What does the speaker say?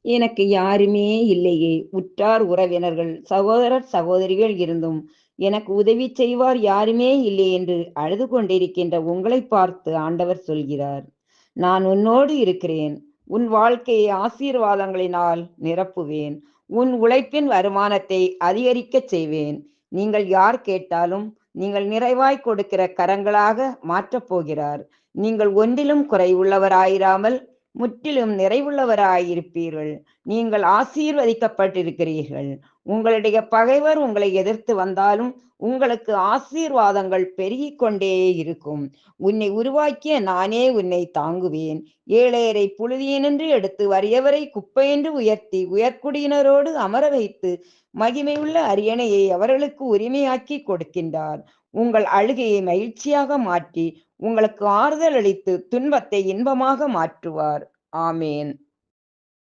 எனக்கு யாருமே இல்லையே. உற்றார் உறவினர்கள், சகோதரர் சகோதரிகள் இருந்தும் எனக்கு உதவி செய்வார் யாருமே இல்லை என்று அழுது கொண்டிருக்கின்ற உங்களைப் பார்த்து ஆண்டவர் சொல்கிறார், நான் உன்னோடு இருக்கிறேன். உன் வாழ்க்கையை ஆசீர்வாதங்களினால் நிரப்புவேன். உன் உழைப்பின் வருமானத்தை அதிகரிக்கச் செய்வேன். நீங்கள் யார் கேட்டாலும் நீங்கள் நிறைவாய் கொடுக்கிற கரங்களாக மாற்றப் போகிறார். நீங்கள் ஒன்றிலும் குறைவுள்ளவராயிராமல் முற்றிலும் நிறைவுள்ளவராயிருப்பீர்கள். நீங்கள் ஆசீர்வதிக்கப்பட்டிருக்கிறீர்கள். உங்களுடைய பகைவர் உங்களை எதிர்த்து வந்தாலும் உங்களுக்கு ஆசீர்வாதங்கள் பெருகிக் கொண்டே இருக்கும். உன்னை உருவாக்கிய நானே உன்னை தாங்குவேன். ஏழையரை புழுதியினின்று எடுத்து வறியவரை குப்பையென்று உயர்த்தி உயர்குடியினரோடு அமர வைத்து மகிமையுள்ள அரியணையை அவர்களுக்கு உரிமையாக்கி கொடுக்கின்றார். உங்கள் அழுகையை மகிழ்ச்சியாக மாற்றி உங்களுக்கு ஆறுதல் அளித்து துன்பத்தை இன்பமாக மாற்றுவார். ஆமேன்.